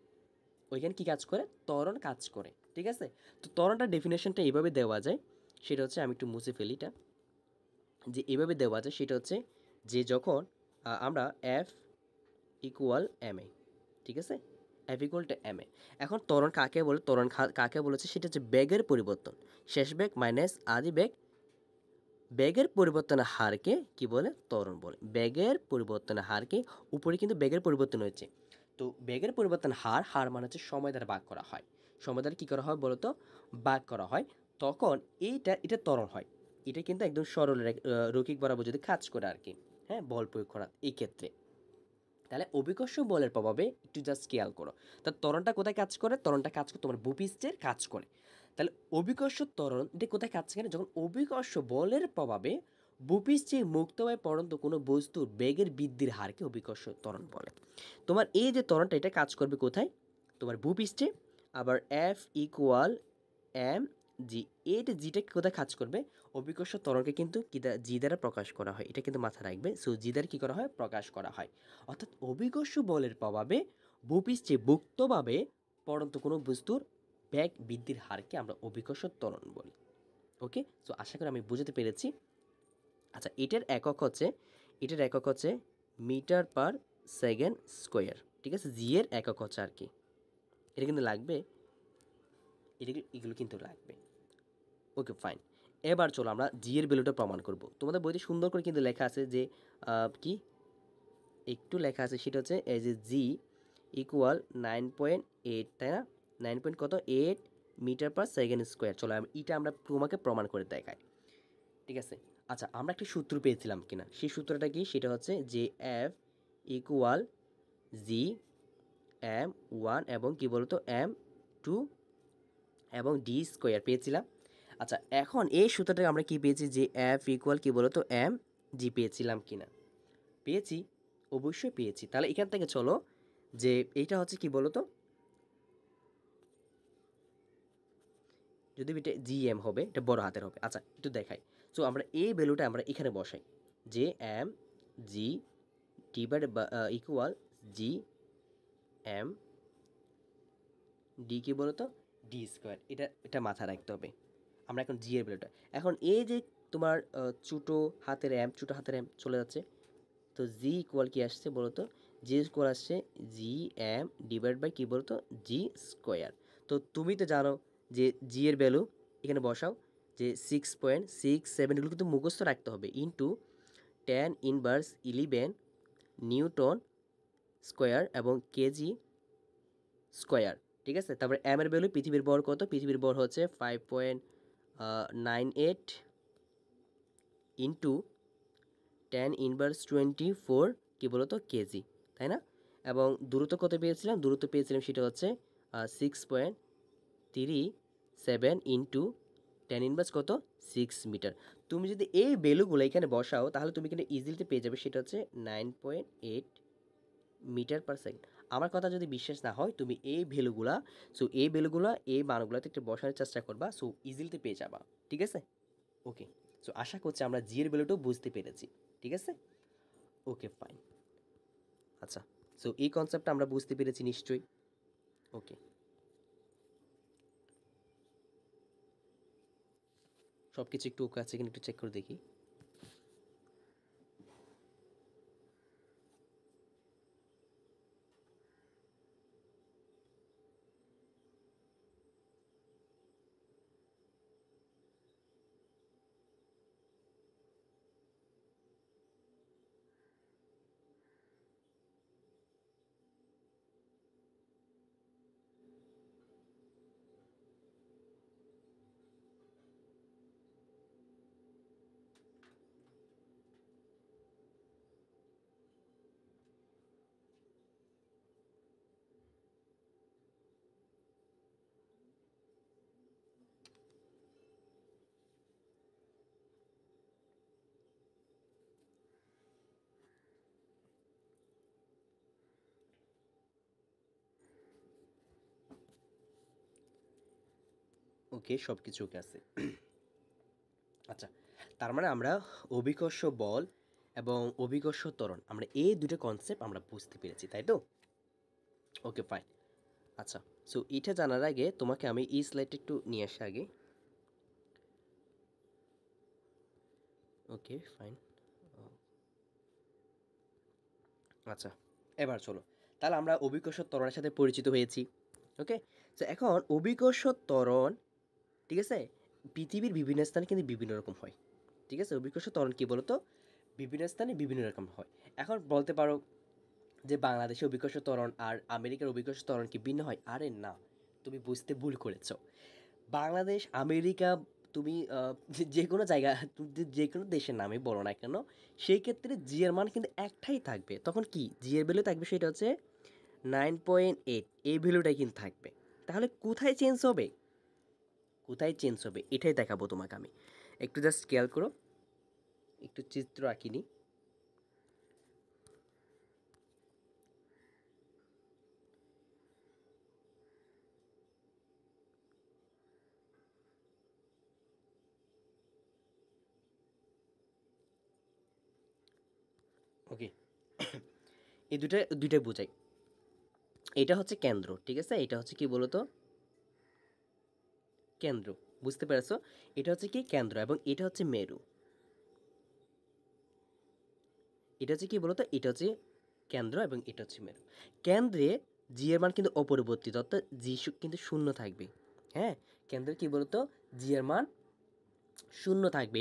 ওইখানে কি কাজ করে? ত্বরণ কাজ করে। ঠিক আছে, তো ত্বরণটার ডেফিনেশনটা এইভাবে দেওয়া যায়, সেটা হচ্ছে, আমি একটু মুছে ফেলি এটা, যে এইভাবে দেওয়া যায় সেটা হচ্ছে যে যখন আমরা এফ ইকুয়াল এম এ, ঠিক আছে, F equal to M A. এখন ত্বরণ কাকে বলে? ত্বরণ কাকে বলেছে? সেটা হচ্ছে বেগের পরিবর্তন, শেষ বেগ মাইনাস আদি বেগ, বেগের পরিবর্তনের হারকে কি বলে? ত্বরণ বলে। বেগের পরিবর্তনের হারকে, উপরে কিন্তু বেগের পরিবর্তন হয়েছে, তো বেগের পরিবর্তন হার মানে হচ্ছে সময় দ্বারা ভাগ করা হয়। সময় দ্বারা কী করা হয় বলো তো? ভাগ করা হয়। তখন এটা ত্বরণ হয়। এটা কিন্তু একদম সরল রৈখিক বরাবর যদি কাজ করে আর কি, হ্যাঁ বল প্রয়োগ করা এই ক্ষেত্রে। তাহলে অভিকর্ষ বলের প্রভাবে একটু জাস্ট খেয়াল করো, তার ত্বরণটা কোথায় কাজ করে? ত্বরণটা কাজ করে তোমার ভূপৃষ্ঠের কাজ করে। তাহলে অভিকর্ষ ত্বরণ এটা কোথায় কাজ করে? যখন অভিকর্ষ বলের প্রভাবে ভূপৃষ্ঠে মুক্তভাবে পড়ন্ত কোনো বস্তুর বেগের বৃদ্ধির হারকে অভিকর্ষ ত্বরণ বলে। তোমার এই যে ত্বরণটা, এটা কাজ করবে কোথায়? তোমার ভূপৃষ্ঠে। আবার এফ ইকুয়াল এম জি, এইটা জিটা কোথায় কাজ করবে? অভিকর্ষ ত্বরণকে কিন্তু জি দ্বারা প্রকাশ করা হয়, এটা কিন্তু মাথায় রাখবে। সো জি দ্বারা কী করা হয়? প্রকাশ করা হয়। অর্থাৎ অভিকর্ষ বলের প্রভাবে ভূপৃষ্ঠে মুক্তভাবে পড়ন্ত কোনো বস্তুর বেগ বৃদ্ধির হারকে আমরা অভিকর্ষ ত্বরণ বলি। ওকে, সো আশা করি আমি বুঝতে পেরেছি। আচ্ছা, এটার একক হচ্ছে মিটার পার সেকেন্ড স্কোয়ার। ঠিক আছে, জি এর একক হচ্ছে আর কি, এটা কিন্তু লাগবে, এগুলো কিন্তু লাগবে। ওকে ফাইন, এবার চলো আমরা জি এর ভ্যালুটা প্রমাণ করব। তোমাদের বইতে সুন্দর করে কিন্তু লেখা আছে যে কি একটু লেখা আছে, সেটা হচ্ছে এই যে জি ইকুয়াল 9.8, তাই না? 9 কত 8 মিটার পার সেকেন্ড স্কোয়ার। চলো এটা আমরা তোমাকে প্রমাণ করে দেখাই, ঠিক আছে? আচ্ছা, আমরা একটা সূত্র পেয়েছিলাম কিনা, সেই সূত্রটা কি, সেটা হচ্ছে যে F equal G M one এবং কি বলতো এম টু এবং ডি স্কোয়ার পেয়েছিলাম। আচ্ছা, এখন এই সূত্রটাকে আমরা কি পেয়েছি, যে এফ ইকুয়াল কি বলতো এম জি পেয়েছিলাম কিনা? পেয়েছি, অবশ্যই পেয়েছি। তাহলে এখান থেকে চলো যে এইটা হচ্ছে কি বলতো, যদি এটা জি এম হবে, এটা বড় হাতের হবে। আচ্ছা, একটু দেখাই। সো আমরা এই ভ্যালুটা আমরা এখানে বসাই, যে এম জি ডিভাইডেড বা ইকুয়াল জি এম ডি কি বলতো ডি স্কোয়ার। এটা মাথায় রাখতে হবে। আমরা এখন জি এর ভ্যালুটা, এখন এই যে তোমার ছোটো হাতের এম চলে যাচ্ছে, তো জি ইকুয়াল কি আসছে বলতো, জি ইকুয়াল আসছে জি এম ডিভাইড বাই কি বলতো জি স্কোয়ার। তো তুমি তো জানো যে জি এর ভ্যালু এখানে বসাও, যে 6.67, এগুলো কিন্তু মুখস্থ রাখতে হবে, ইন্টু 10 ইনভার্স 11 নিউটন স্কোয়ার এবং কেজি স্কোয়ার, ঠিক আছে? তারপরে এম এর ভ্যালু, পৃথিবীর ভর কত, পৃথিবীর ভর হচ্ছে 5.98 ইন্টু 10 ইনভার্স 24 কি বলতো কেজি, তাই না? এবং দূরত্ব কত পেয়েছিলাম, দূরত্ব পেয়েছিলাম সেটা হচ্ছে 6.37 ইন্টু 10 ইনভার্স কত 6 মিটার। তুমি যদি এই ভ্যালুগুলো এখানে বসাও, তাহলে তুমি কিন্তু ইজিলিতে পেয়ে যাবে, সেটা হচ্ছে 9.8 মিটার পার সেকেন্ড। আমার কথা যদি বিশ্বাস না হয়, তুমি এই ভ্যালুগুলা, এই মানগুলোতে একটু বসানোর চেষ্টা করবা, সো ইজিলিতে পেয়ে যাবা, ঠিক আছে? ওকে, সো আশা করছি আমরা জি এর ভ্যালুটাও বুঝতে পেরেছি, ঠিক আছে? ওকে, ফাইন। আচ্ছা, সো এই কনসেপ্টটা আমরা বুঝতে পেরেছি নিশ্চয়ই। ওকে, সব কিছু একটু ওকে আছে কিনা একটু চেক করে দেখি। ওকে, সব কিছু ওকে আছে। আচ্ছা, তার মানে আমরা অভিকর্ষ বল এবং অভিকর্ষ ত্বরণ, আমরা এই দুটো কনসেপ্ট আমরা বুঝতে পেরেছি, তাই তো? ওকে, ফাইন। আচ্ছা, সো এটা জানার আগে তোমাকে আমি এই স্লাইডটা একটু নিয়ে আসি আগে। ওকে, ফাইন। আচ্ছা, এবার চলো, তাহলে আমরা অভিকর্ষ ত্বরণের সাথে পরিচিত হয়েছি। ওকে, তো এখন অভিকর্ষ ত্বরণ, ঠিক আছে, পৃথিবীর বিভিন্ন স্থানে কিন্তু বিভিন্ন রকম হয়, ঠিক আছে? অভিকর্ষ ত্বরণ কি বলতো, বিভিন্ন স্থানে বিভিন্ন রকম হয়। এখন বলতে পারো যে বাংলাদেশের অভিকর্ষ ত্বরণ আর আমেরিকার অভিকর্ষ ত্বরণ কি ভিন্ন হয়? আরে না, তুমি বুঝতে ভুল করেছো। বাংলাদেশ, আমেরিকা, তুমি যে কোনো জায়গা, তুমি যে কোনো দেশের নামে বলো না কেন, সেই ক্ষেত্রে জি এর মান কিন্তু একটাই থাকবে। তখন কি জি এর ভ্যালু থাকবে, সেটা হচ্ছে 9.8, এই ভ্যালুটাই কিন্তু থাকবে। তাহলে কোথায় চেঞ্জ হবে, এটাই দেখাবো তোমাকে আমি। একটু জাস্ট খেয়াল করো, একটু চিত্র আঁকিনি। ওকে, এই দুইটা বোঝাই। এটা হচ্ছে কেন্দ্র, ঠিক আছে? এটা হচ্ছে কি বলতো কেন্দ্র, বুঝতে পেরেছো? এটা হচ্ছে কি কেন্দ্র এবং এটা হচ্ছে মেরু। এটা হচ্ছে কি বলতো, এটা হচ্ছে কেন্দ্র এবং এটা হচ্ছে মেরু। কেন্দ্রে জি এর মান কিন্তু অপরিবর্তিত, অর্থাৎ জি কিন্তু শূন্য থাকবে। হ্যাঁ, কেন্দ্রে কি বলতো জি এর মান শূন্য থাকবে,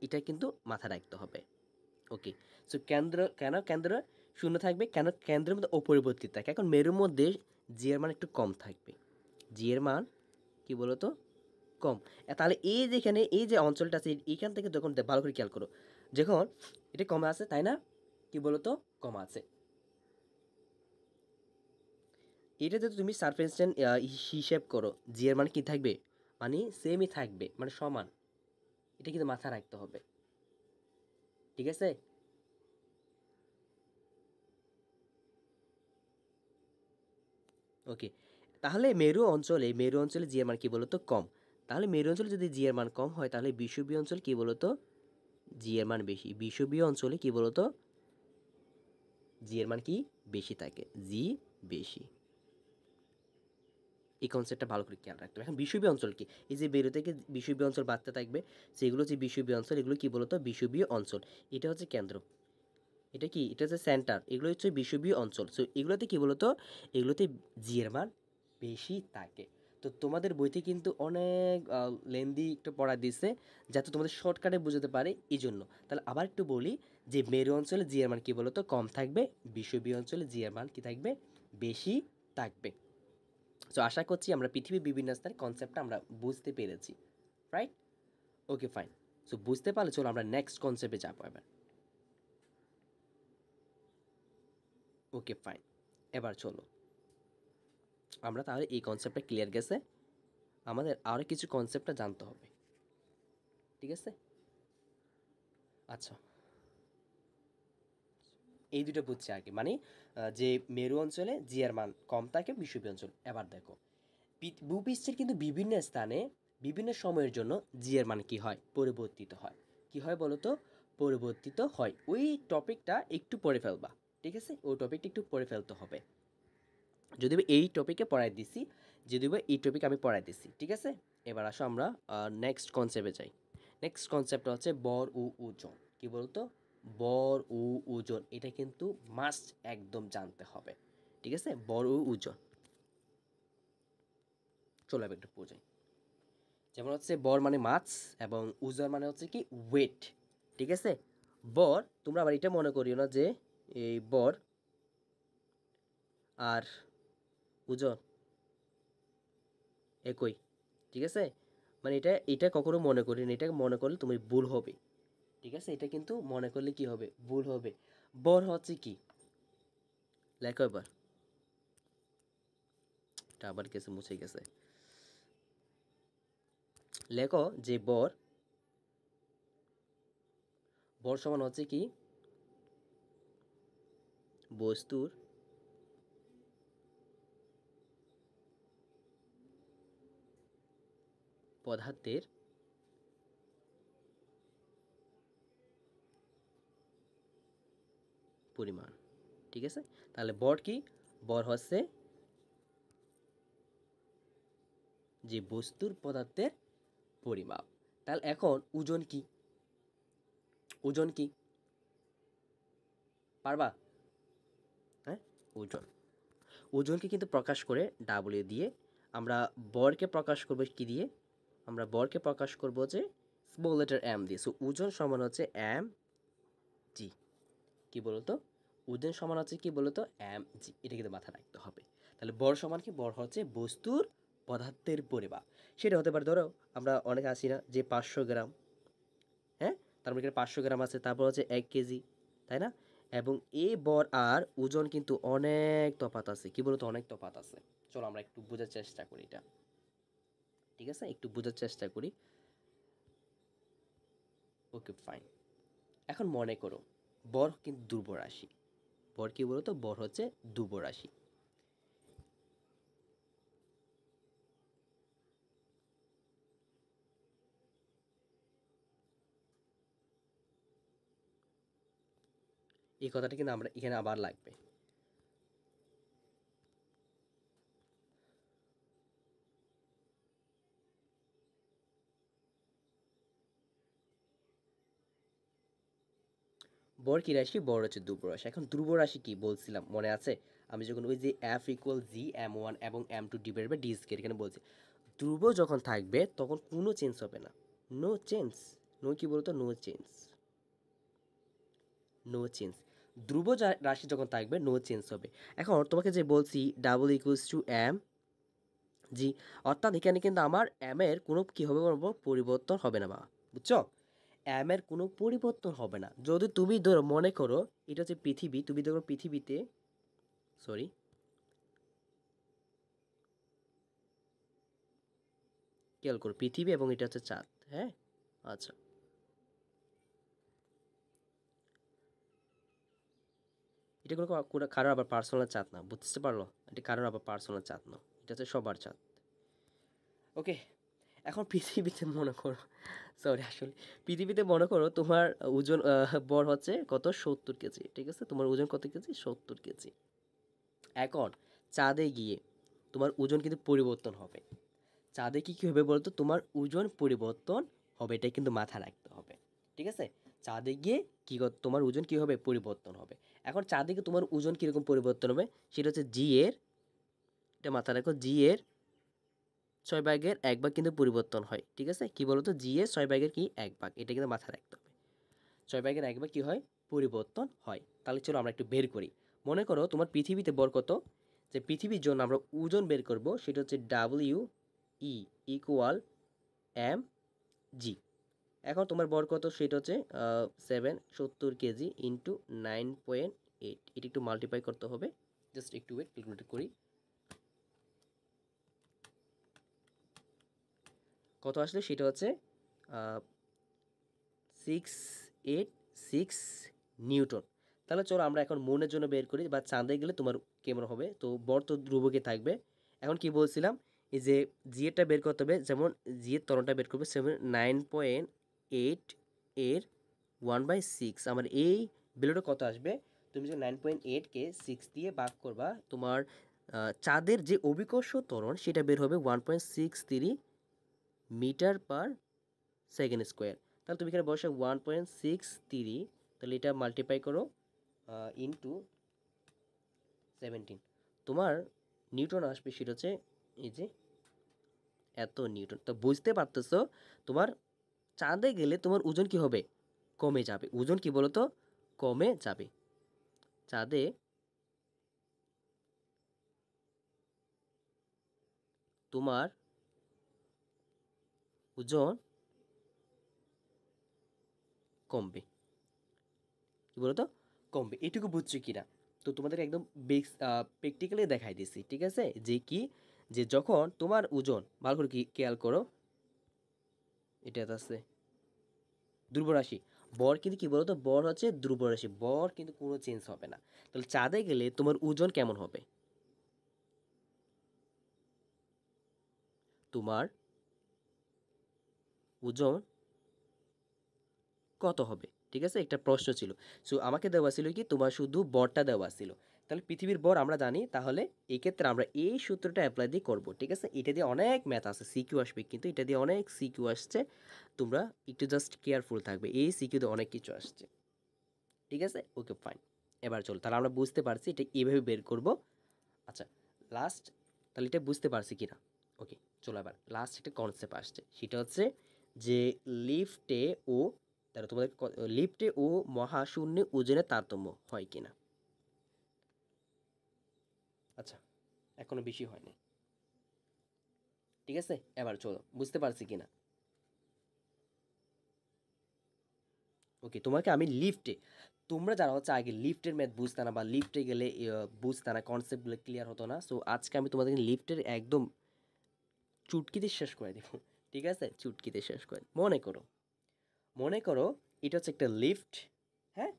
এটা কিন্তু মাথায় রাখতে হবে। ওকে, সো কেন্দ্র শূন্য থাকবে, কেন কেন্দ্রের মধ্যে অপরিবর্তিত থাকে। এখন মেরুর মধ্যে জি এর মান একটু কম থাকবে, জি এর মান কি বলতো কম। তাহলে এই যেখানে এই যে অঞ্চলটা আছে এইখান থেকে যখন ভালো করে খেয়াল করো, যখন এটা কমে আছে তাই না, কি বলতো কম আছে, এটা যদি তুমি সারফেস টেন হিসেব করো জি এর মানে কি থাকবে, মানে সেমই থাকবে, মানে সমান। এটা কিন্তু মাথায় রাখতে হবে, ঠিক আছে। ওকে, তাহলে মেরু অঞ্চলে জি এর মান কি বলতো কম। তাহলে মেরু অঞ্চলে যদি জি এর মান কম হয়, তাহলে বিষুবীয় অঞ্চল কি বলতো জি এর মান বেশি। বিষুবীয় অঞ্চলে কি বলতো জি এর মান কি বেশি থাকে, জি বেশি। এই কনসেপ্টটা ভালো করে খেয়াল রাখতে হবে। এখন বিষুবীয় অঞ্চল কি, এই যে বেরো থেকে বিষুবীয় অঞ্চল বাড়তে থাকবে, সেগুলো হচ্ছে বিষুবীয় অঞ্চল। এগুলো কি বলতো বিষুবীয় অঞ্চল। এটা হচ্ছে কেন্দ্র, এটা কি, এটা হচ্ছে সেন্টার, এগুলো হচ্ছে বিষুবীয় অঞ্চল। সো এগুলোতে কি বলতো, এগুলোতে জি এর মান বেশি থাকে। তো তোমাদের বইতে কিন্তু অনেক লেন্দি একটু পড়া দিছে, যাতে তোমাদের শর্টকাটে বুঝতে পারে এই জন্য। তাহলে আবার একটু বলি, যে মেরু অঞ্চলে জি এর মান কি বলতো কম থাকবে, বিষুবীয় অঞ্চলে জি এর মান কি থাকবে বেশি থাকবে। সো আশা করছি আমরা পৃথিবীর বিভিন্ন স্থানের কনসেপ্টটা আমরা বুঝতে পেরেছি, রাইট? Okay fine. সো বুঝতে পারলে চলো আমরা নেক্সট কনসেপ্টে যাবো এবার। ওকে ফাইন, এবার চলো আমরা তাহলে এই কনসেপ্টটা ক্লিয়ার গেছে, আমাদের আরও কিছু কনসেপ্টটা জানতে হবে, ঠিক আছে। আচ্ছা, এই দুটো বুঝছি আর কি, মানে যে মেরু অঞ্চলে জি এর মান কম থাকে, বিষুবীয় অঞ্চল। এবার দেখো ভূপৃষ্ঠের কিন্তু বিভিন্ন স্থানে বিভিন্ন সময়ের জন্য জি এর মান কি হয় পরিবর্তিত হয়। কি হয় বলো তো, পরিবর্তিত হয়। ওই টপিকটা একটু পড়ে ফেলবা, ঠিক আছে, ওই টপিকটা একটু পড়ে ফেলতে হবে। যদিও এই টপিকে পড়াই দিছি, যদিও এই টপিক আমি পড়াই দিছি, ঠিক আছে। এবার আসো আমরা নেক্সট কনসেপ্টে যাই। নেক্সট কনসেপ্টটা হচ্ছে বর ও ওজন। কি বলতো বর ও ওজন, এটা কিন্তু মাস্ট একদম জানতে হবে, ঠিক আছে। বর ও ওজন, চলো এবার একটু বোঝাই। যেমন হচ্ছে বর মানে মাছ, এবং ওজন মানে হচ্ছে কি ওয়েট, ঠিক আছে। বর, তোমরা আবার এটা মনে করিও না যে এই বর আর ওজন একই, ঠিক আছে। মানে এটা এটা কখনো মনে করি না, এটা মনে করলে তুমি ভুল হবে, ঠিক আছে। এটা কিন্তু মনে করলে কি হবে, ভুল হবে। বর হচ্ছে কি, লেখো এবার, এটা আবার কিছু মুছে গেছে, লেখো যে বর, বর সমান হচ্ছে কি বস্তুর পদার্থের পরিমাণ, ঠিক আছে। তাহলে বর কি, বর হচ্ছে যে বস্তুর পদার্থের পরিমাপ। তাহলে এখন ওজন কি, ওজন কি পারবা, হ্যাঁ, ওজন, ওজনকে কিন্তু প্রকাশ করে ডাব্লিউ দিয়ে। আমরা বরকে প্রকাশ করব কি দিয়ে, আমরা বরকে প্রকাশ করব যে স্মল লেটার এম দিয়ে। সো ওজন সমান হচ্ছে এম জি। কি বলতো ওজন সমান হচ্ছে কি বলতো এম জি, এটা কিন্তু মাথায় রাখতে হবে। তাহলে বর সমান কি, বর হচ্ছে বস্তুর পদার্থের পরিমাপ। সেটা হতে পারে, ধরো আমরা অনেকে আসি না যে 500 গ্রাম, হ্যাঁ, তারপর এখানে 500 গ্রাম আছে, তারপর হচ্ছে 1 কেজি, তাই না। এবং এই বর আর ওজন কিন্তু অনেক তফাৎ আছে, কি বলতো অনেক তফাৎ আছে। চলো আমরা একটু বোঝার চেষ্টা করি এটা, ঠিক আছে, একটু বোঝার চেষ্টা করি। Okay fine. এখন মনে করো বর কিন্তু ধ্রুব রাশি, বর কি বলতো, বর হচ্ছে ধ্রুব রাশি। এই কথাটা কিন্তু আমরা এখানে আবার লাগবে। বর কি রাশি, বর হচ্ছে ধ্রুব রাশি। এখন ধ্রুব রাশি কি বলছিলাম মনে আছে, আমি যখন ওই যে F equal G M one এবং M two divide by D square এখানে বলছি, ধ্রুব যখন থাকবে তখন কোনো চেঞ্জ হবে না, নো চেঞ্জ, নো কি বলতো, নো চেঞ্জ, নো চেঞ্জ। ধ্রুব রাশি যখন থাকবে নো চেঞ্জ হবে। এখন তোমাকে যে বলছি double equals to M G, অর্থাৎ এখানে কিন্তু আমার এম এর কোনো কী হবে বলবো, পরিবর্তন হবে না বা, বুঝছো? এম এর কোনো পরিবর্তন হবে না। যদি তুমি ধরো মনে করো এটা হচ্ছে পৃথিবী, তুমি ধরো পৃথিবীতে, সরি, খেয়াল করো পৃথিবী এবং এটা হচ্ছে চাঁদ, হ্যাঁ? আচ্ছা, এটা কোনো কারোর আবার পার্সোনাল চাঁদ না, বুঝতে পারলো? এটা কারোর আবার পার্সোনাল চাঁদ না, এটা হচ্ছে সবার চাঁদ। ওকে, এখন পৃথিবীতে মনে করো, সরি আসলে পৃথিবীতে মনে করো তোমার ওজন বর হচ্ছে কত, 70 কেজি, ঠিক আছে? তোমার ওজন কত কেজি? 70 কেজি। এখন চাঁদে গিয়ে তোমার ওজন কিন্তু পরিবর্তন হবে। চাঁদে কি হবে বলতো, তোমার ওজন পরিবর্তন হবে, এটা কিন্তু মাথায় রাখতে হবে, ঠিক আছে? চাঁদে গিয়ে তোমার ওজন কি হবে, পরিবর্তন হবে। এখন চাঁদে গিয়ে তোমার ওজন কীরকম পরিবর্তন হবে, সেটা হচ্ছে জি এর, এটা মাথায় রাখো, জি এর 6/1 কিন্তু পরিবর্তন হয়, ঠিক আছে? কি বলতো, জি এর 6/1 কি 1 ভাগ, এটা কিন্তু মাথায় রাখতে হবে। 6/1 কি হয়, পরিবর্তন হয়। তাহলে চলো আমরা একটু বের করি। মনে করো তোমার পৃথিবীতে বর কত, যে পৃথিবীর জন্য আমরা ওজন বের করব, সেটা হচ্ছে W E equal M G. এখন তোমার বর কত, সেটা হচ্ছে 70 কেজি ইন্টু 9.8, এটা একটু মাল্টিপ্লাই করতে হবে। জাস্ট একটু ওয়েট, ক্যালকুলেট করি কত আসলে, সেটা হচ্ছে 686 নিউটন। তাহলে চলো আমরা এখন মনের জন্য বের করি, বা চাঁদে গেলে তোমার কেমন হবে। তো বর তো ধ্রুবকে থাকবে। এখন কি বলছিলাম, এই যে জি এরটা বের করতে হবে, যেমন জি এর ত্বরণটা বের করবে 9.8 এর 1/6, আমার এই ভ্যালুটা কত আসবে, তুমি যে 9.8কে 6 দিয়ে ভাগ করবা, তোমার চাঁদের যে অভিকর্ষ ত্বরণ সেটা বের হবে 1.63 মিটার/সেকেন্ড স্কোয়ার। তাহলে তুমি এখানে বসে 1.63, তাহলে এটা মাল্টিপ্লাই করো ইন্টু 17, তোমার নিউটন আসবে, সেটা হচ্ছে এই যে এত নিউটন। তো বুঝতে পারতেছো, তোমার চাঁদে গেলে তোমার ওজন কি হবে, কমে যাবে। ওজন কি বলতো, কমে যাবে। চাঁদে তোমার ওজন কমবে, কি বলতো, কমবে। এটুকু বুঝছো কিনা? তো তোমাদের একদম বেস প্র্যাকটিক্যালি দেখাই দিছি, ঠিক আছে? যে কি, যে যখন তোমার ওজন, ভালো করে কি খেয়াল করো, এটা আছে ধ্রুব রাশি, বর কিন্তু কি বলতো, বর হচ্ছে ধ্রুব রাশি, বর কিন্তু কোনো চেঞ্জ হবে না। তাহলে চাঁদে গেলে তোমার ওজন কেমন হবে, তোমার ওজন কত হবে, ঠিক আছে? একটা প্রশ্ন ছিল। সো আমাকে দেওয়া ছিল কি, তোমার শুধু বরটা দেওয়া ছিল। তাহলে পৃথিবীর বর আমরা জানি, তাহলে এই ক্ষেত্রে আমরা এই সূত্রটা অ্যাপ্লাই দিয়ে করবো, ঠিক আছে? এটা দিয়ে অনেক ম্যাথ আছে, সিকিউ আসবে, কিন্তু এটা দিয়ে অনেক সিকিউ আসছে, তোমরা একটু জাস্ট কেয়ারফুল থাকবে, এই সিকিউ দিয়ে অনেক কিছু আসছে, ঠিক আছে? Okay fine. এবার চলো, তাহলে আমরা বুঝতে পারছি এটা এইভাবে বের করব। আচ্ছা, লাস্ট, তাহলে এটা বুঝতে পারছি কিনা? ওকে, চলো এবার লাস্ট একটা কনসেপ্ট আসছে, সেটা হচ্ছে যে লিফটে ও, তাহলে তোমাদের লিফটে ও মহাশূন্যে ওজনের তারতম্য হয় কিনা। আচ্ছা, এখনো বেশি হয়নি, ঠিক আছে? এবার চলো, বুঝতে পারছি কিনা? ওকে, তোমাকে আমি লিফটে, তোমরা যারা হচ্ছে আগে লিফটের ম্যাথ বুঝতে না, বা লিফটে গেলে বুঝতে না, কনসেপ্টগুলো ক্লিয়ার হতো না, সো আজকে আমি তোমাদেরকে লিফটের একদম চুটকিতে শেষ করে দিব, ঠিক আছে? চুটকিতে শেষ করে মনে করো, মনে করো এটা হচ্ছে একটা লিফট, হ্যাঁ?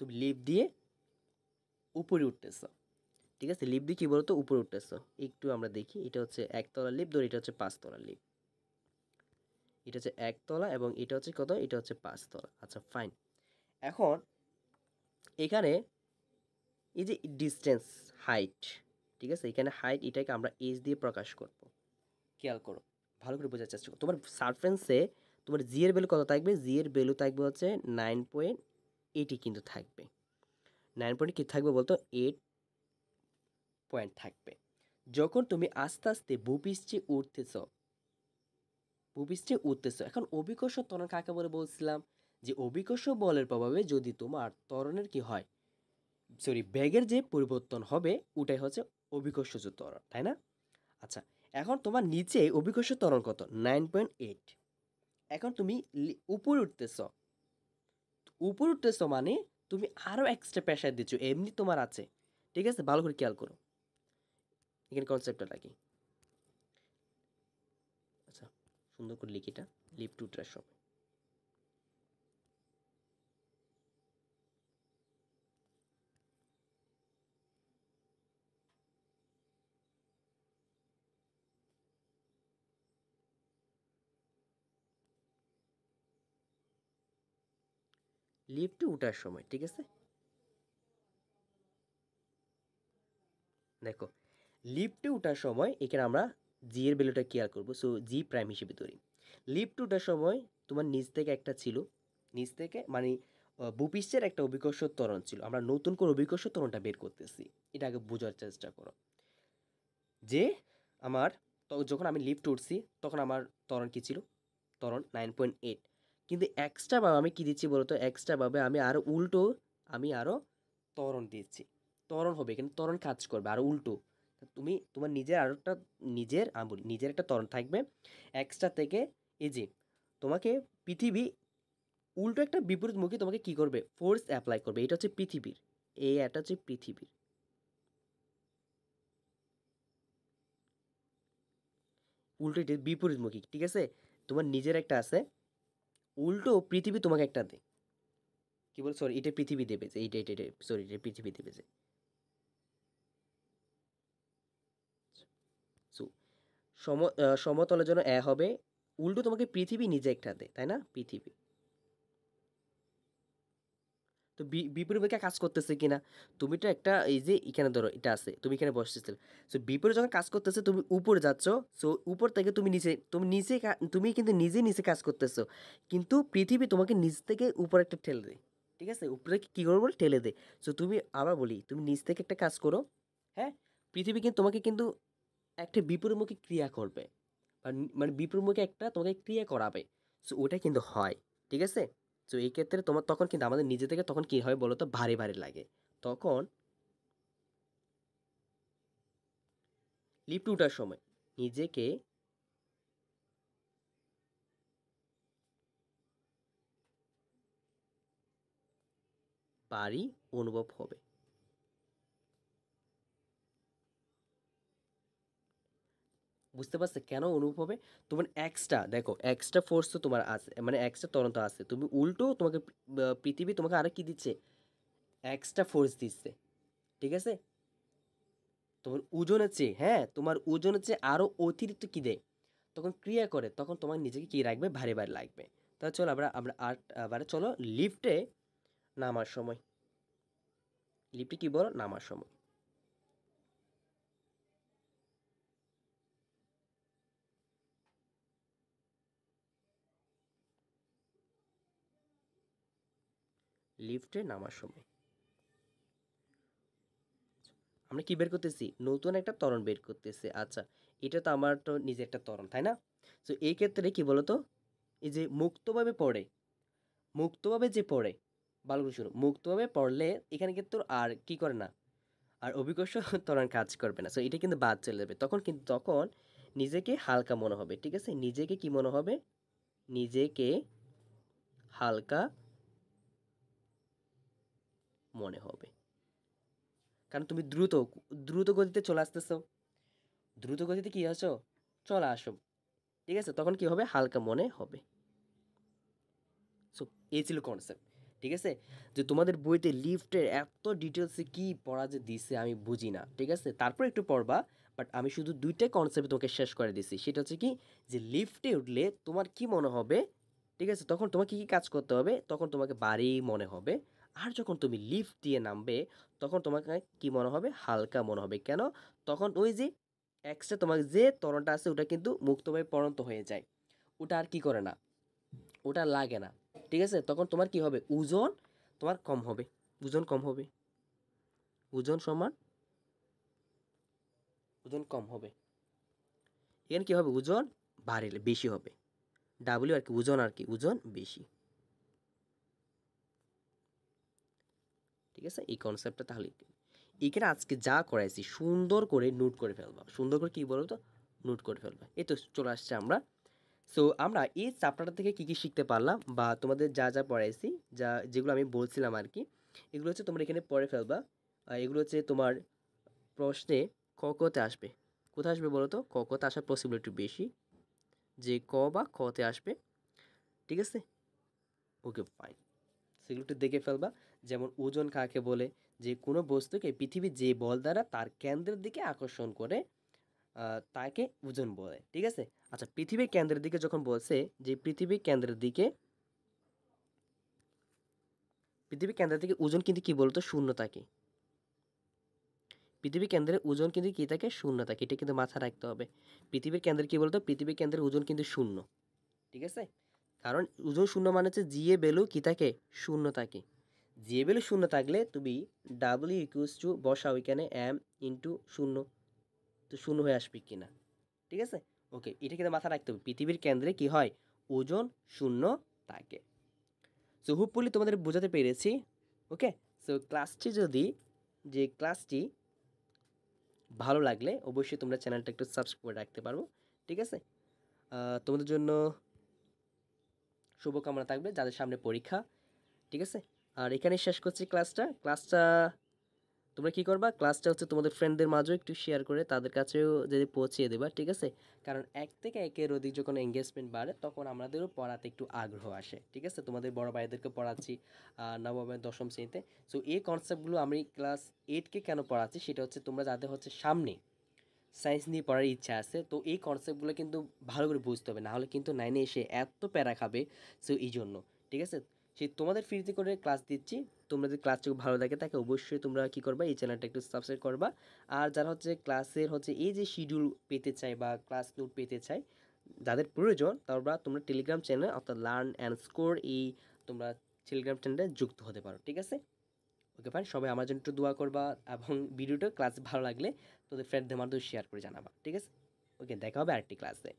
তুমি লিফট দিয়ে উপরে উঠতেছো, ঠিক আছে? লিফট দিয়ে কি বলতো, উপরে উঠতেছো। একটু আমরা দেখি, এটা হচ্ছে একতলা লিফট, ধর এটা হচ্ছে 5 তলা লিফট, এটা হচ্ছে একতলা, এবং এটা হচ্ছে কত, এটা হচ্ছে 5 তলা। আচ্ছা ফাইন। এখন এখানে এই যে ডিস্টেন্স, হাইট, ঠিক আছে? এখানে হাইট, এটাকে আমরা এইচ দিয়ে প্রকাশ করব। খেয়াল করো, ভালো করে বোঝার চেষ্টা করো। তোমার সারফেন্সে তোমার জি এর ভ্যালু কত থাকবে, জি এর ভ্যালু থাকবে হচ্ছে 9.80, কিন্তু থাকবে 9 কি থাকবে বলতো, 8 পয়েন্ট থাকবে। যখন তুমি আস্তে আস্তে ভূপৃষ্ঠে উঠতেছ, ভূপৃষ্ঠে উঠতেছো। এখন অভিকর্ষ ত্বরণ কাকে বলে বলছিলাম? যে অভিকর্ষ বলের প্রভাবে যদি তোমার ত্বরণের কি হয়, সরি বেগের যে পরিবর্তন হবে ওটাই হচ্ছে অভিকর্ষজ ত্বরণ, তাই না? আচ্ছা, এখন তোমার নিচে অভিকর্ষ ত্বরণ কত? 9.8। এখন তুমি উপরে উঠতেছ, উপরে উঠতেছ মানে তুমি আরো এক্সট্রা প্রেশার দিচ্ছ, এমনি তোমার আছে। ঠিক আছে, ভালো করে খেয়াল করো এখানে কনসেপ্টটা কি। আচ্ছা, সুন্দর করে লিখি এটা। লিফট উঠার সময়, লিফটে উঠার সময়, ঠিক আছে। দেখো, লিফটে ওঠার সময় এখানে আমরা জি এর ভ্যালুটা খেয়াল করবো। সো জি প্রাইম হিসেবে ধরি। লিফটে ওঠার সময় তোমার নিচ থেকে একটা ছিল, নিচ থেকে মানে ভূপৃষ্ঠের একটা অভিকর্ষ ত্বরণ ছিল। আমরা নতুন করে অভিকর্ষ ত্বরণটা বের করতেছি, এটা আগে বোঝার চেষ্টা করো। যে আমার যখন আমি লিফট উঠছি তখন আমার ত্বরণ কী ছিল? ত্বরণ 9.8। কিন্তু এক্সট্রাভাবে আমি কী দিচ্ছি বলতো? এক্সট্রাভাবে আমি আরও উল্টো, আমি আরও ত্বরণ দিচ্ছি। ত্বরণ হবে এখানে, ত্বরণ কাজ করবে আরও উল্টো। তুমি তোমার নিজের আরও একটা, নিজের আমি বলি নিজের একটা ত্বরণ থাকবে এক্সট্রা থেকে। এই যে তোমাকে পৃথিবী উল্টো একটা বিপরীতমুখী তোমাকে কি করবে? ফোর্স অ্যাপ্লাই করবে। এটা হচ্ছে পৃথিবীর, এটা হচ্ছে পৃথিবীর উল্টো, এটা বিপরীতমুখী, ঠিক আছে। তোমার নিজের একটা আছে, উল্টো পৃথিবী তোমাকে একটা দেয়। কি বল, সরি এটা পৃথিবী দেবে যে, এইটা সরি এটা পৃথিবী দেবে যে। সো সমতলের জন্য হবে, উল্টো তোমাকে পৃথিবী নিজে একটা দেয়, তাই না? পৃথিবী তো বিপরীতমুখী কাজ করতেছে কিনা? তুমি তো একটা, এই যে এখানে ধরো এটা আছে, তুমি এখানে বসতেছিলে। সো বিপরীত যখন কাজ করতেছে, তুমি উপরে যাচ্ছ। সো উপর থেকে তুমি নিচে, তুমি কিন্তু নিজে নিচে কাজ করতেছো, কিন্তু পৃথিবী তোমাকে নিচ থেকে উপরে একটা ঠেলে দেয়। ঠিক আছে, উপরে কি করবো বলে ঠেলে দেয়। সো তুমি আবার বলি, তুমি নিচ থেকে একটা কাজ করো, হ্যাঁ, পৃথিবী কিন্তু তোমাকে কিন্তু একটা বিপরীতমুখী ক্রিয়া করবে, মানে বিপরীতমুখী একটা তোমাকে ক্রিয়া করাবে। সো ওটা কিন্তু হয়, ঠিক আছে। তো এই ক্ষেত্রে তোমার তখন কিন্তু আমাদের নিজে থেকে তখন কি হয় বলো তো? ভারী ভারী লাগে। তখন লিফট উঠার সময় নিজেকে ভারী অনুভব হবে। বুঝতে পারছো কেন অনুভব হবে? তোমার এক্সট্রা, দেখো এক্সট্রা ফোর্স তো তোমার আছে, মানে এক্সট্রা ত্বরণ তো আছে। তুমি উল্টো তোমাকে পৃথিবী তোমাকে আরো কি দিচ্ছে? এক্সট্রা ফোর্স দিচ্ছে, ঠিক আছে। তোমার ওজনের চেয়ে, হ্যাঁ, তোমার ওজনের চেয়ে আরো অতিরিক্ত কি দেয়? তখন ক্রিয়া করে, তখন তোমার নিজেকে কি রাখবে? ভারী ভারী লাগবে। তাহলে চলো আমরা আমরা আবার চলো লিফটে নামার সময়, লিফটে কি বলো? নামার সময়। লিফটে নামার সময় আমরা কি বের করতেছি? নতুন একটা ত্বরণ বের করতেছি। আচ্ছা, এটা তো আমার তো নিজে একটা ত্বরণ, তাই না? তো এই ক্ষেত্রে কি বলতো? এই যে মুক্তভাবে পড়ে, মুক্তভাবে যে পড়ে, ভালো করে শুনো, মুক্তভাবে পড়লে এখানে কিন্তু আর কি করে না, আর অভিকর্ষ ত্বরণ কাজ করবে না। সো এটা কিন্তু বাদ চলে যাবে। তখন কিন্তু তখন নিজেকে হালকা মনে হবে, ঠিক আছে। নিজেকে কি মনে হবে? নিজেকে হালকা মনে হবে, কারণ তুমি দ্রুত, দ্রুত গতিতে চলে আসতেছো। দ্রুত গতিতে কি আছো? চলে আসো, ঠিক আছে। তখন কি হবে? হালকা মনে হবে। সো এই ছিল কনসেপ্ট, ঠিক আছে। যে তোমাদের বইতে লিফটের এত ডিটেলসে কি পড়া যে দিছে আমি বুঝি না, ঠিক আছে। তারপর একটু পড়বা, বাট আমি শুধু দুইটাই কনসেপ্ট তোমাকে শেষ করে দিছি। সেটা হচ্ছে কি, যে লিফটে উঠলে তোমার কি মনে হবে, ঠিক আছে। তখন তোমাকে কি কাজ করতে হবে? তখন তোমাকে ভারী মনে হবে। আর যখন তুমি লিফট দিয়ে নামবে, তখন তোমাকে কি মনে হবে? হালকা মনে হবে। কেন? তখন ওই যে এক্সট্রা তোমার যে ত্বরণটা আছে ওটা কিন্তু মুক্তভাবে পড়ন্ত হয়ে যায়, ওটা আর কি করে না, ওটা লাগে না, ঠিক আছে। তখন তোমার কি হবে? ওজন তোমার কম হবে, ওজন কম হবে, ওজন সমান ওজন কম হবে। এখানে কি হবে? ওজন বাড়লে বেশি হবে। ডাব্লিউ আর কি ওজন, আর কি ওজন বেশি। ঠিক আছে, এই কনসেপ্টটা তাহলে এখানে আজকে যা করাইছি সুন্দর করে নোট করে ফেলবা, সুন্দর করে কি বলো তো নোট করে ফেলবা। এই তো চলে আসছে আমরা। সো আমরা এই চ্যাপ্টারটা থেকে কী কী শিখতে পারলাম বা তোমাদের যা যা পড়াইছি, যেগুলো আমি বলছিলাম আর কি, এগুলো হচ্ছে তোমরা এখানে পড়ে ফেলবা। এগুলো হচ্ছে তোমার প্রশ্নে ক কতে আসবে। কোথায় আসবে বলো তো? ক কতে আসার পসিবিলিটি বেশি, যে ক বা খতে আসবে। ঠিক আছে, ওকে ফাইন। সেগুলো একটু দেখে ফেলবা। যেমন ওজন কাকে বলে, যে কোনো বস্তুকে পৃথিবীর যে বল দ্বারা তার কেন্দ্রের দিকে আকর্ষণ করে তাকে ওজন বলে। ঠিক আছে, আচ্ছা পৃথিবীর কেন্দ্রের দিকে যখন বলছে, যে পৃথিবীর কেন্দ্রের দিকে ওজন কিন্তু কি বলতো শূন্য থাকে। পৃথিবীর কেন্দ্রের ওজন কিন্তু কি থাকে? শূন্য থাকে। এটা কিন্তু মাথায় রাখতে হবে। পৃথিবীর কেন্দ্রে কি বলতো? পৃথিবীর কেন্দ্রের ওজন কিন্তু শূন্য। ঠিক আছে, কারণ ওজন শূন্য মানে হচ্ছে জি এ ভ্যালু কি থাকে? শূন্য থাকে। জি এ ভ্যালু শূন্য থাকলে তুমি ডাব্লিউ ইকুয়ালস টু বসাও এখানে এম ইন্টু শূন্য, তো শূন্য হয়ে আসবে কিনা। ঠিক আছে, ওকে, এটা কিন্তু মাথায় রাখতে হবে। পৃথিবীর কেন্দ্রে কি হয়? ওজন শূন্য থাকে। সো হোপফুলি তোমাদের বোঝাতে পেরেছি। ওকে, সো ক্লাসটি ভালো লাগলে অবশ্যই তোমরা চ্যানেলটা একটু সাবস্ক্রাইব করে রাখতে পারো। ঠিক আছে, তোমাদের জন্য শুভকামনা থাকবে যাদের সামনে পরীক্ষা। ঠিক আছে, আর এখানে শেষ করছি ক্লাসটা তোমরা কি করবা? ক্লাসটা হচ্ছে তোমাদের ফ্রেন্ডদের মাঝেও একটু শেয়ার করে তাদের কাছেও যদি পৌঁছিয়ে দেবা। ঠিক আছে, কারণ এক থেকে একের অধিক যখন এঙ্গেজমেন্ট বাড়ে তখন আমাদেরও পড়াতে একটু আগ্রহ আসে। ঠিক আছে, তোমাদের বড় ভাইদেরকে পড়াচ্ছি নবম এবং দশম শ্রেণীতে। সো এই কনসেপ্টগুলো আমি ক্লাস 8কে কেন পড়াচ্ছি সেটা হচ্ছে তোমরা যাদের হচ্ছে সামনে সায়েন্স নিয়ে পড়ার ইচ্ছা আছে, তো এই কনসেপ্টগুলো কিন্তু ভালো করে বুঝতে হবে, নাহলে কিন্তু 9-এ এসে এত প্যারা খাবে। সো এই জন্য ঠিক আছে, সেই তোমাদের ফ্রিতে করে ক্লাস দিচ্ছি। তোমরা যদি ক্লাসটুকু ভালো লাগে তাকে অবশ্যই তোমরা কী করবা? এই চ্যানেলটা একটু সাবস্ক্রাইব করবা। আর যারা হচ্ছে ক্লাসের হচ্ছে এই যে শিডিউল পেতে চায় বা ক্লাস নোট পেতে চায়, যাদের প্রয়োজন, তোমরা টেলিগ্রাম চ্যানেল অর্থাৎ লার্ন অ্যান্ড স্কোর, এই তোমরা টেলিগ্রাম চ্যানেলে যুক্ত হতে পারো। ঠিক আছে, ওকে ফাইন, সবাই আমার জন্য একটু দোয়া করবা এবং ভিডিওটা ক্লাস ভালো লাগলে তোদের ফ্রেন্ডদের মাধ্যমে শেয়ার করে জানাবা। ঠিক আছে, ওকে, দেখা হবে আরেকটি ক্লাসে।